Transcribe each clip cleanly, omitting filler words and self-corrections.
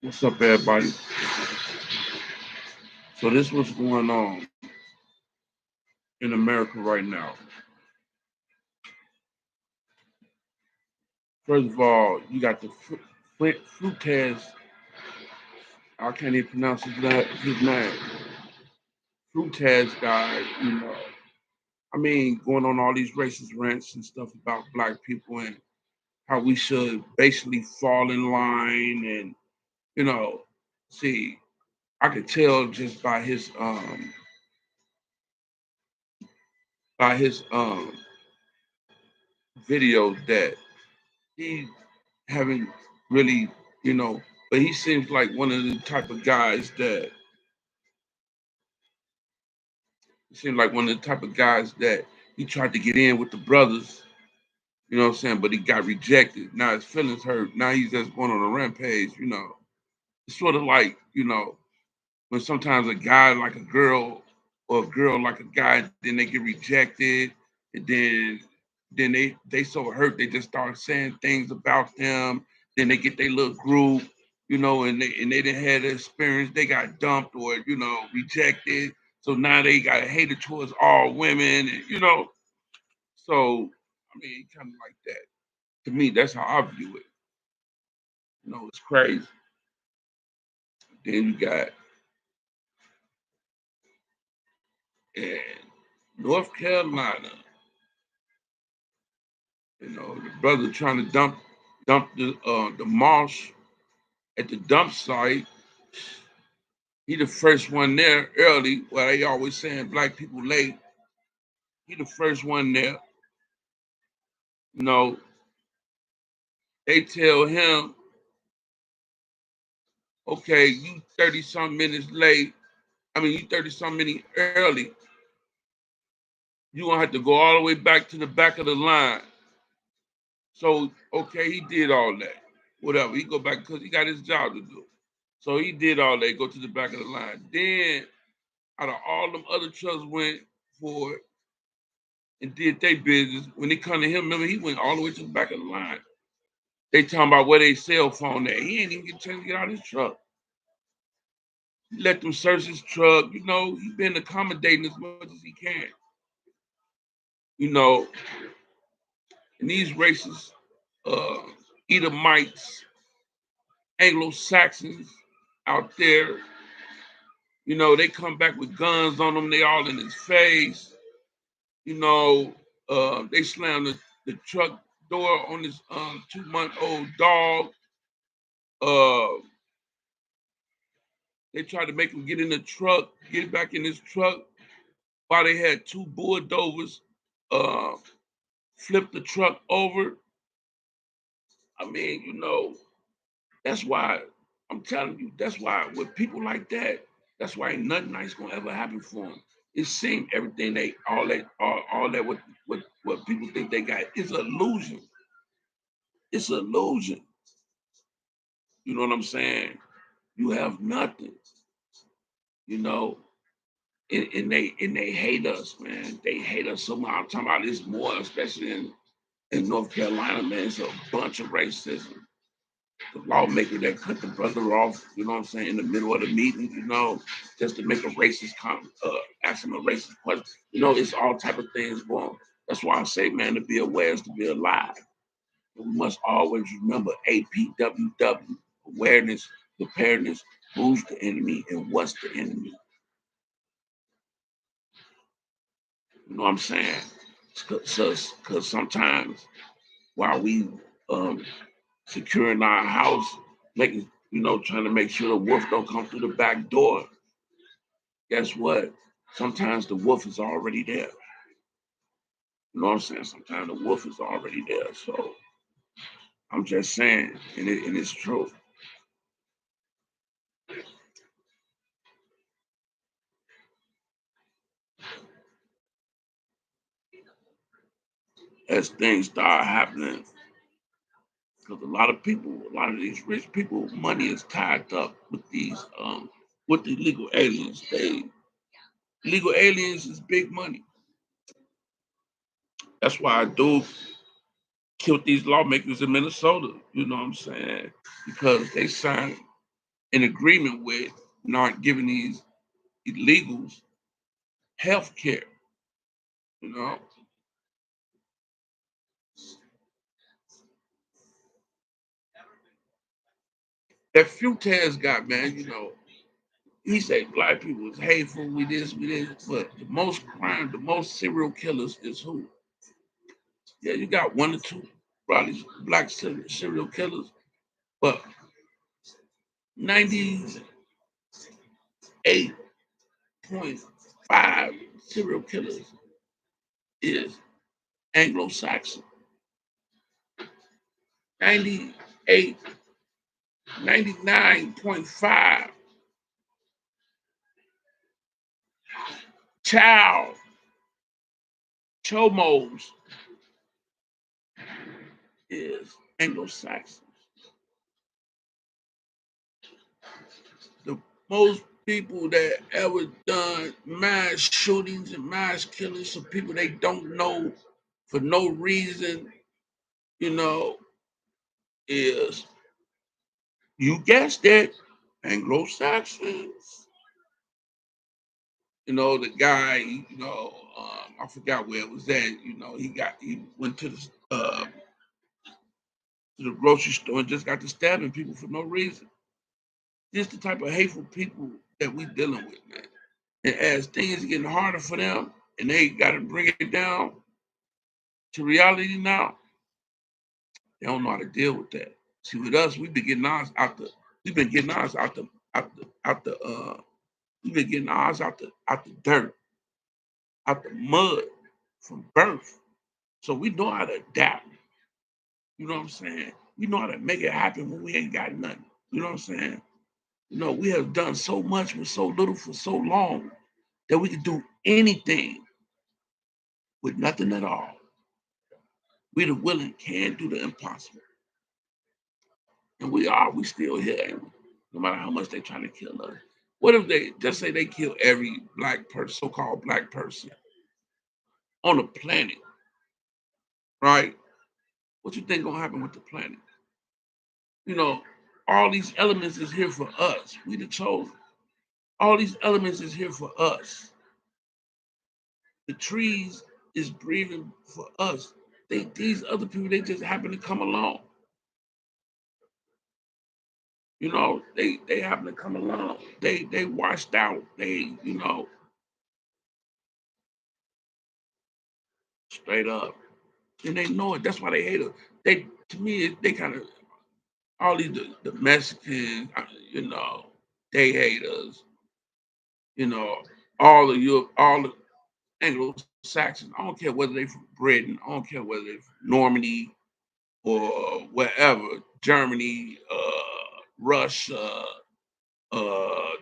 What's up, everybody? So this what's going on in America right now. First of all, you got the Fruitez. I can't even pronounce his name. Fruitez guy. I mean, going on all these racist rants and stuff about black people and how we should basically fall in line and you know, see, I could tell just by his videos that he haven't really, you know, but he seems like one of the type of guys that he tried to get in with the brothers, you know what I'm saying, but he got rejected. Now his feelings hurt. Now he's just going on a rampage. It's sort of like, when sometimes a guy like a girl or a girl like a guy, then they get rejected, and then they so hurt they just start saying things about them. Then they get their little group, and they didn't have the experience. They got dumped or rejected. So now they got hated towards all women, and So I mean, kind of like that. To me, that's how I view it. It's crazy. Then you got in North Carolina. The brother trying to dump the marsh at the dump site. He the first one there early. Well, they always saying black people late. He the first one there. You know, they tell him, okay, you 30 some minutes late. I mean, you 30 some minutes early. You gonna have to go all the way back to the back of the line. So okay, he did all that. Whatever. He go back because he got his job to do. So he did all that. Go to the back of the line. Then out of all them other trucks went for it and did their business. When they come to him, remember he went all the way to the back of the line. They talking about where they cell phone at. He ain't even get a chance to get out of his truck. He let them search his truck. He been accommodating as much as he can. You know, and these racist uh, Edomites, Anglo Saxons out there, they come back with guns on them. They all in his face. They slammed the truck door on this 2-month-old dog. Uh, they tried to make him get in the truck, get back in his truck, while they had two bulldozers uh, flip the truck over. I mean, that's why I'm telling you. That's why with people like that, that's why ain't nothing nice gonna ever happen for them. It seems everything all that what people think they got is illusion. It's illusion. You know what I'm saying? You have nothing, you know, and they hate us, man. They hate us so much. I'm talking about this more, especially in North Carolina, man. It's a bunch of racism. The lawmaker that cut the brother off, you know what I'm saying, in the middle of the meeting, just to make a ask him a racist question. It's all type of things going. That's why I say, man, to be aware is to be alive. And we must always remember APWW, awareness, preparedness, who's the enemy and what's the enemy. You know what I'm saying? Because sometimes while we um, securing our house, making trying to make sure the wolf don't come through the back door. Guess what? Sometimes the wolf is already there. You know what I'm saying? Sometimes the wolf is already there. So I'm just saying, and it's true. As things start happening, because a lot of these rich people, money is tied up with the illegal aliens. Illegal aliens is big money. That's why I do killed these lawmakers in Minnesota. You know what I'm saying? Because they signed. in agreement with not giving these illegals health care, you know. That Fuentes got, man, he said black people is hateful, we this, but the most crime, the most serial killers is who? Yeah, you got one or two probably black serial killers, but 98.5 serial killers is Anglo-Saxon. 98, 99.5 child chomos is Anglo-Saxon. The most people that ever done mass shootings and mass killings of people they don't know for no reason, you know, is, you guessed it, Anglo-Saxons. The guy, I forgot where it was at. He went to the grocery store and just got to stabbing people for no reason. Just the type of hateful people that we dealing with, man. And as things are getting harder for them, and they got to bring it down to reality now, they don't know how to deal with that. See, with us, we've been getting ours out the, we've been getting ours out the dirt, out the mud from birth. So we know how to adapt. You know what I'm saying? We know how to make it happen when we ain't got nothing. You know what I'm saying? We have done so much with so little for so long that we can do anything with nothing at all. We the willing can do the impossible. And we still here, ain't we? No matter how much they trying to kill us. What if they just say they kill every black person, so-called black person on the planet, right? What you think gonna happen with the planet? You know, all these elements is here for us. We the chosen. All these elements is here for us. The trees is breathing for us. These other people, they just happen to come along. They happen to come along. They washed out. Straight up. And they know it. That's why they hate us. To me, they kind of, all these the Mexicans, they hate us. You know, all of Europe, all the Anglo-Saxons. I don't care whether they from Britain. I don't care whether they from Normandy or wherever, Germany, Russia.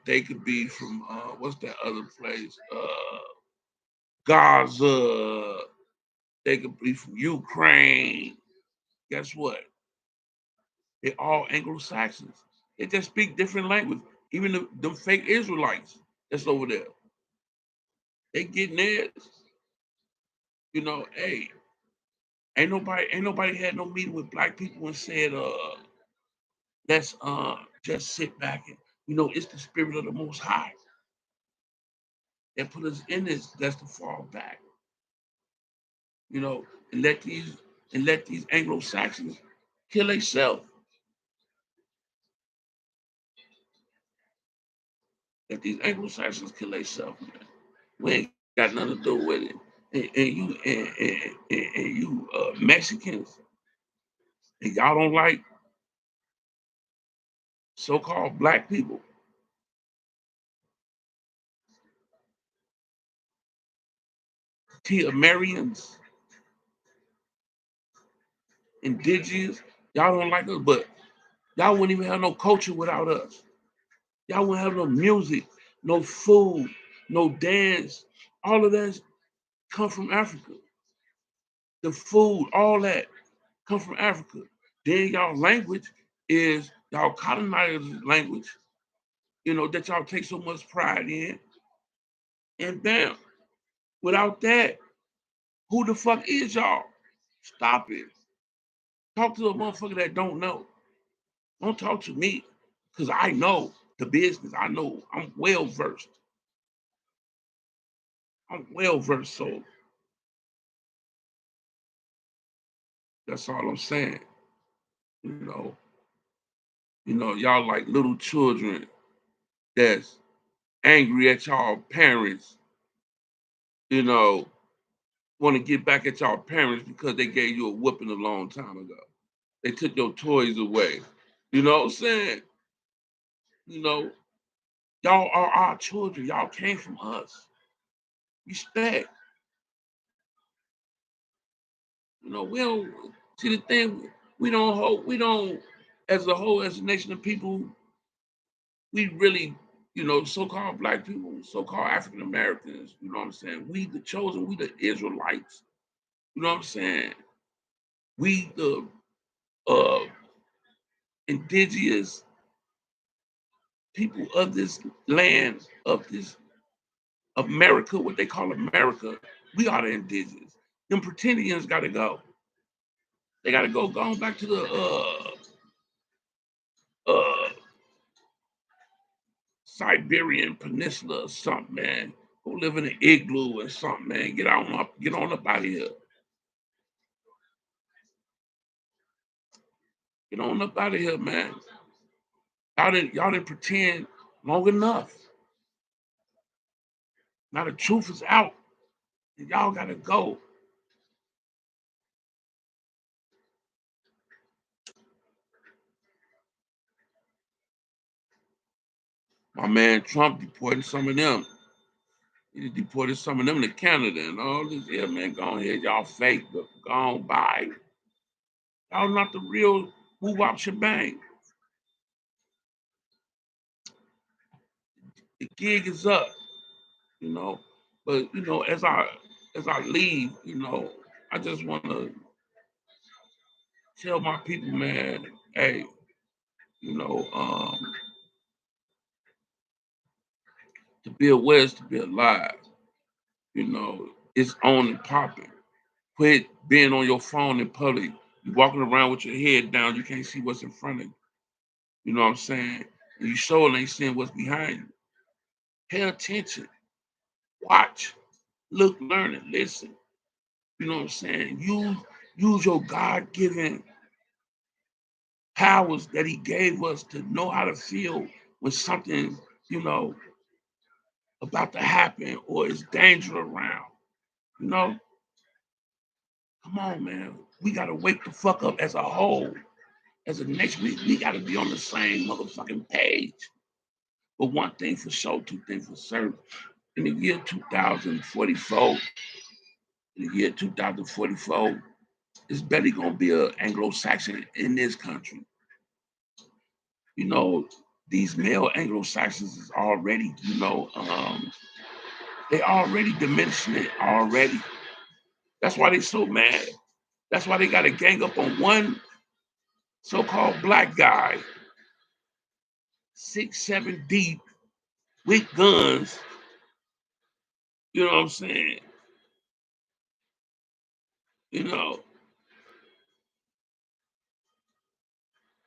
They could be from what's that other place? Gaza. They could be from Ukraine. Guess what? They're all Anglo-Saxons. They just speak different language. Even the fake Israelites that's over there, they getting theirs. Hey, ain't nobody had no meeting with black people and said, let's just sit back and it's the spirit of the most high that put us in this, that's to fall back, and let these Anglo-Saxons kill themselves. Let these Anglo-Saxons kill themselves, man. We ain't got nothing to do with it. And you Mexicans, and y'all don't like so-called black people. Tia Americans, indigenous, y'all don't like us, but y'all wouldn't even have no culture without us. Y'all wouldn't have no music, no food, no dance. All of that come from Africa. The food, all that come from Africa. Then y'all language is y'all colonizers' language, that y'all take so much pride in. And bam, without that, who the fuck is y'all? Stop it. Talk to a motherfucker that don't know. Don't talk to me. because I know the business. I know I'm well versed. I'm well versed, so that's all I'm saying. You know, y'all like little children that's angry at y'all parents, you know, want to get back at y'all parents because they gave you a whooping a long time ago. They took your toys away. You know what I'm saying? You know, y'all are our children. Y'all came from us. Respect. We don't see the thing. We don't hope. We don't, as a whole, as a nation of people, we really, so-called black people, so-called African Americans. You know what I'm saying? We the chosen. We the Israelites. You know what I'm saying? We the uh, indigenous people of this land, of this America, what they call America. We are the indigenous. Them pretendians got to go. They got to go. Going back to the uh, Siberian Peninsula or something, man. Go live in an igloo or something, man. Get on up out of here. Get on up out of here, man. Y'all didn't pretend long enough. Now the truth is out, and y'all gotta go. My man Trump deporting some of them. He deported some of them to Canada and all this. Yeah, man, go ahead. Y'all fake, but go on by. Y'all not the real move out shebang. The gig is up, you know. But as I leave, I just want to tell my people, man, hey, you know, um, to be aware is to be alive. It's on and popping. Quit being on your phone in public. You walking around with your head down, you can't see what's in front of you. You know what I'm saying? And you sure ain't seeing what's behind you. Pay attention. Watch. Look, learn, and listen. You know what I'm saying? Use your God-given powers that He gave us to know how to feel when something, you know, about to happen or is danger around. You know, come on, man. We gotta wake the fuck up as a whole. As a nation, we gotta be on the same motherfucking page. But one thing for sure, two things for certain. In the year 2044, in the year 2044, it's barely gonna be an Anglo-Saxon in this country. You know, these male Anglo-Saxons is already, they already diminishing it already. That's why they so mad. That's why they got to gang up on one so-called black guy, 6, 7 deep, with guns. You know what I'm saying? You know,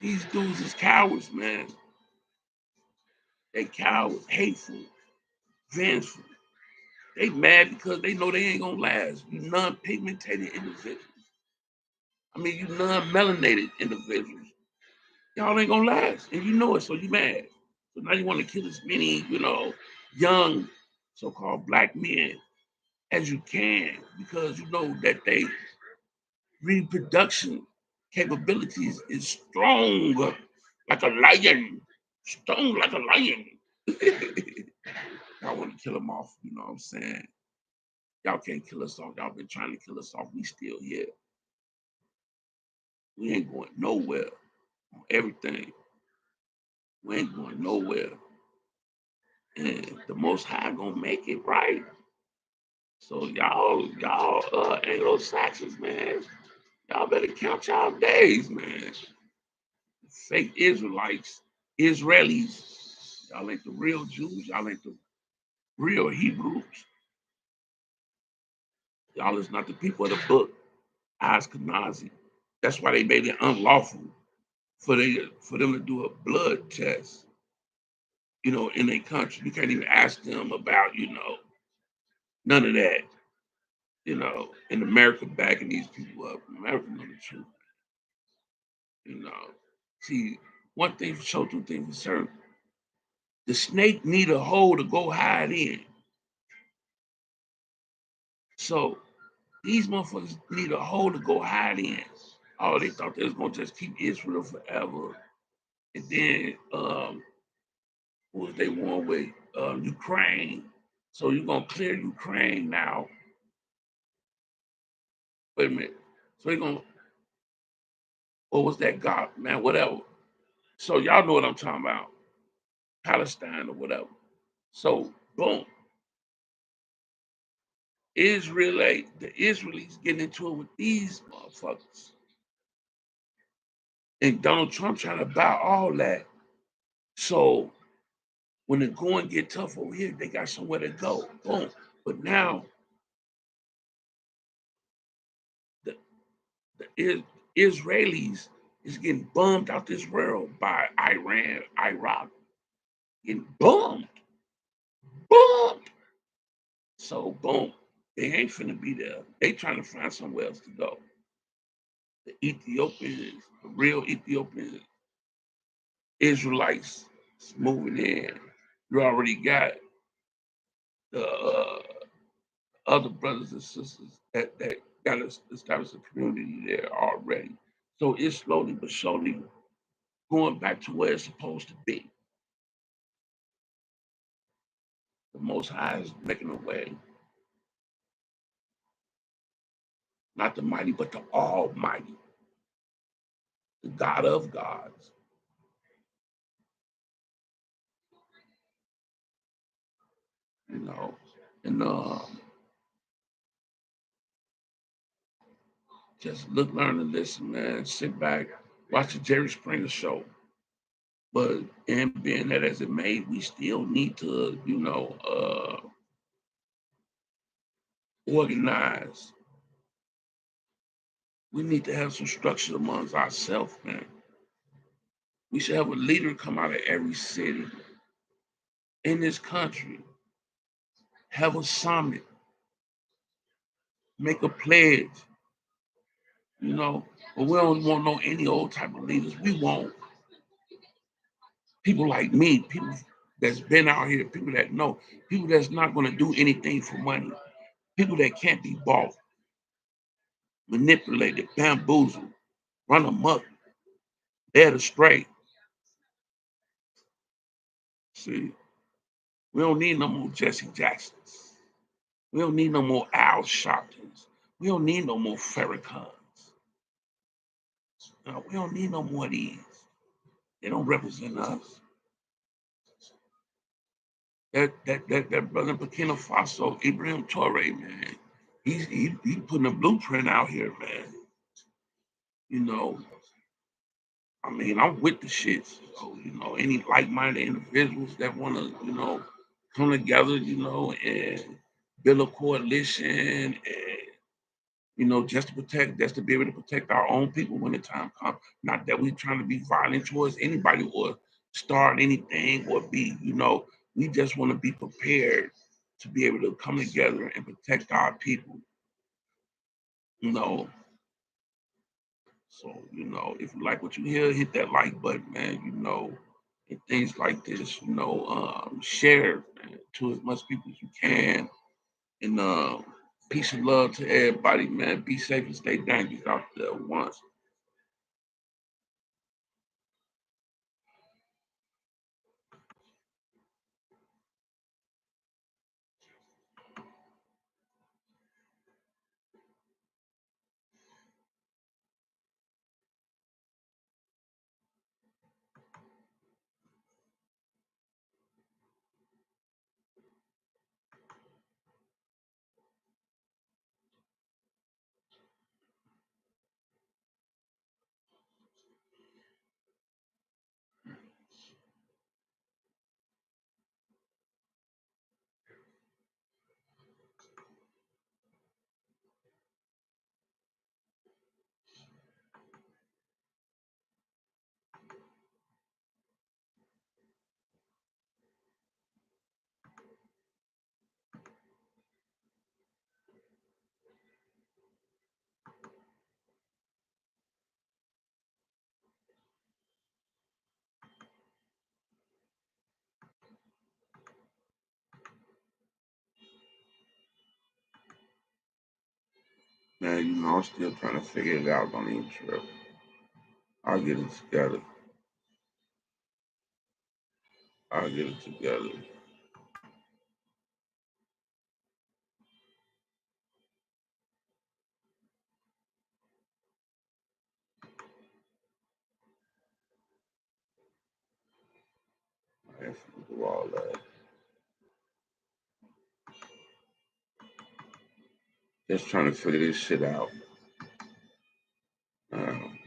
these dudes is cowards, man. They cowards, hateful, vengeful. They mad because they know they ain't gonna last. You non-pigmented individuals. I mean, you non-melanated individuals. Y'all ain't gonna last, and you know it, so you mad. So now you want to kill as many, young so-called black men as you can because you know that they reproduction capabilities is strong like a lion, strong like a lion. Y'all want to kill them off, you know what I'm saying? Y'all can't kill us off. Y'all been trying to kill us off. We still here. We ain't going nowhere on everything. We ain't going nowhere. And the most high gonna make it right. So y'all Anglo-Saxons, man, y'all better count y'all days, man. Fake Israelites, Israelis, y'all ain't the real Jews, y'all ain't the real Hebrews. Y'all is not the people of the book, Ashkenazi. That's why they made it unlawful for them to do a blood test, in their country. You can't even ask them about, none of that. In America backing these people up. America know the truth, you know. See, one thing for sure, two things for certain. The snake need a hole to go hide in. So these motherfuckers need a hole to go hide in. Oh, they thought they was gonna just keep Israel forever. And then who was they one with? Ukraine. So you're gonna clear Ukraine now. Wait a minute. So they're gonna what was that God, man? Whatever. So y'all know what I'm talking about. Palestine or whatever. So boom. The Israelis getting into it with these motherfuckers. And Donald Trump trying to buy all that. So when the going get tough over here, they got somewhere to go. Boom. But now the, the Israelis is getting bummed out this world by Iran, Iraq, getting bummed. So boom, they ain't finna be there. They trying to find somewhere else to go. The Ethiopians, the real Ethiopians, Israelites moving in. You already got the other brothers and sisters that got to establish a community there already. So it's slowly but surely going back to where it's supposed to be. The Most High is making a way, not the mighty, but the Almighty, the God of gods. You know, and just look, learn, and listen, man. Sit back, watch the Jerry Springer show. But and being that as it may, we still need to, organize. We need to have some structure amongst ourselves, man. We should have a leader come out of every city in this country, have a summit, make a pledge, you know. But we don't want no any old type of leaders. We want people like me, people that's been out here, people that know, people that's not going to do anything for money, people that can't be bought, manipulated, bamboozled, run amok, led astray. See, we don't need no more Jesse Jacksons. We don't need no more Al Sharptons. We don't need no more Farrakhan's. No, we don't need no more of these. They don't represent us. That brother Burkina Faso, Ibrahim Torre, man, he putting a blueprint out here, man. You know, I mean, I'm with the shits. So, any like-minded individuals that want to, come together, and build a coalition and just to be able to protect our own people when the time comes. Not that we're trying to be violent towards anybody or start anything or be, we just want to be prepared to be able to come together and protect our people, you know. So, if you like what you hear, hit that like button, man, and things like this, share man, to as much people as you can. And peace and love to everybody, man. Be safe and stay dangerous out there once. Man, I'm still trying to figure it out. Don't even trip. I'll get it together. I'll get it together. I have to do all that. Just trying to figure this shit out. Um,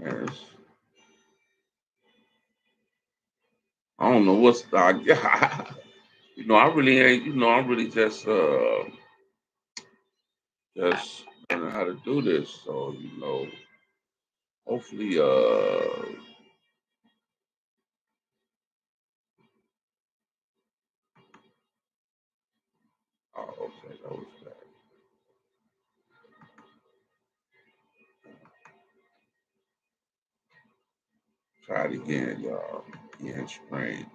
yes. I don't know what's the. I really ain't. I'm really just learning how to do this. So hopefully, oh, okay, that was that. Try it again, y'all. Again, sprain.